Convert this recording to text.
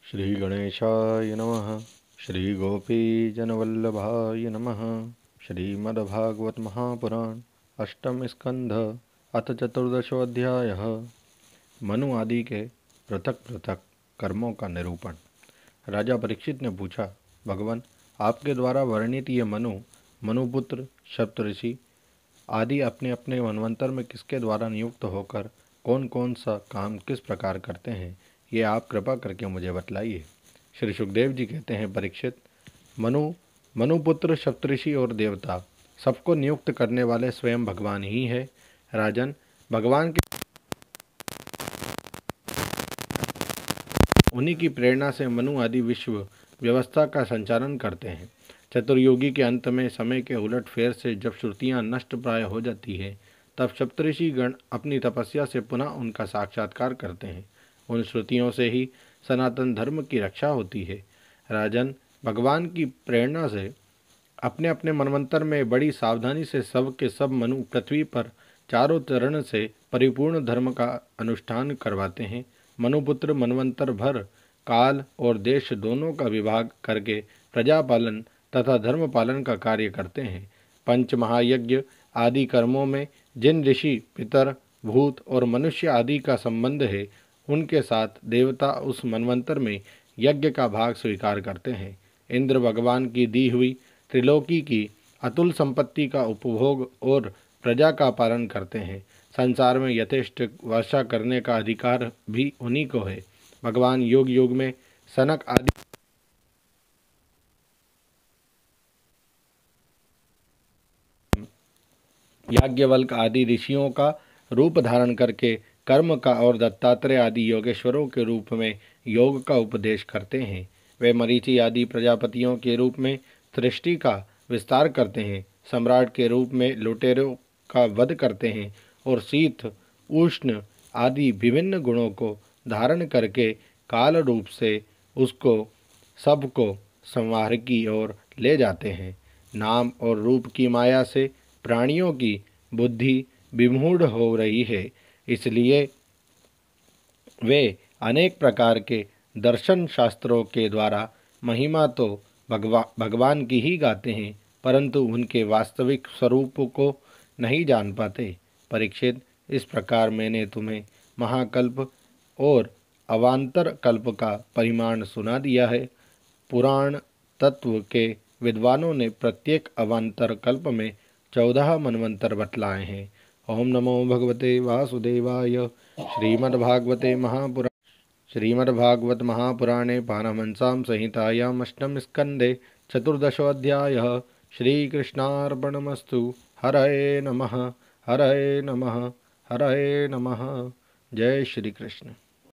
श्री गणेशाय नमः। श्री गोपीजनवल्लभाय नमः। श्रीमद्भागवत महापुराण अष्टम स्कंध अथ चतुर्दशोऽध्यायः। मनु आदि के पृथक पृथक कर्मों का निरूपण। राजा परीक्षित ने पूछा, भगवान, आपके द्वारा वर्णित ये मनुपुत्र सप्तऋषि आदि अपने अपने मनवंतर में किसके द्वारा नियुक्त होकर कौन कौन सा काम किस प्रकार करते हैं, ये आप कृपा करके मुझे बतलाइए। श्री सुखदेव जी कहते हैं, परीक्षित, मनुपुत्र सप्तऋषि और देवता सबको नियुक्त करने वाले स्वयं भगवान ही है। राजन, भगवान के उन्हीं की प्रेरणा से मनु आदि विश्व व्यवस्था का संचालन करते हैं। चतुर्युगी के अंत में समय के उलट फेर से जब श्रुतियाँ नष्ट प्राय हो जाती है, तब सप्तऋषि गण अपनी तपस्या से पुनः उनका साक्षात्कार करते हैं। उन श्रुतियों से ही सनातन धर्म की रक्षा होती है। राजन, भगवान की प्रेरणा से अपने अपने मनवंतर में बड़ी सावधानी से सब के सब मनु पृथ्वी पर चारों चरण से परिपूर्ण धर्म का अनुष्ठान करवाते हैं। मनुपुत्र मनवंतर भर काल और देश दोनों का विभाग करके प्रजा पालन तथा धर्म पालन का कार्य करते हैं। पंच महायज्ञ आदि कर्मों में जिन ऋषि, पितर, भूत और मनुष्य आदि का संबंध है, उनके साथ देवता उस मनवंतर में यज्ञ का भाग स्वीकार करते हैं। इंद्र भगवान की दी हुई त्रिलोकी की अतुल संपत्ति का उपभोग और प्रजा का पालन करते हैं। संसार में यथेष्ट वर्षा करने का अधिकार भी उन्हीं को है। भगवान युग युग में सनक आदि याज्ञवल्क आदि ऋषियों का रूप धारण करके कर्म का और दत्तात्रेय आदि योगेश्वरों के रूप में योग का उपदेश करते हैं। वे मरीचि आदि प्रजापतियों के रूप में सृष्टि का विस्तार करते हैं। सम्राट के रूप में लुटेरों का वध करते हैं और शीत, उष्ण आदि विभिन्न गुणों को धारण करके काल रूप से उसको सबको संहार की ओर ले जाते हैं। नाम और रूप की माया से प्राणियों की बुद्धि विमूढ़ हो रही है, इसलिए वे अनेक प्रकार के दर्शन शास्त्रों के द्वारा महिमा तो भगवान की ही गाते हैं, परंतु उनके वास्तविक स्वरूप को नहीं जान पाते। परीक्षित, इस प्रकार मैंने तुम्हें महाकल्प और अवान्तर कल्प का परिमाण सुना दिया है। पुराण तत्व के विद्वानों ने प्रत्येक अवान्तर कल्प में 14 मनवंतर बतलाए हैं। ओम नमो भगवते वासुदेवाय। श्रीमद्भागवत महापुराणे पारमहंस्यां संहितायाम् अष्टम स्कंदे चतुर्दशोऽध्यायः। श्रीकृष्णार्पणमस्तु। हरये नमः। हरये नमः। हरये नमः। जय श्री कृष्ण।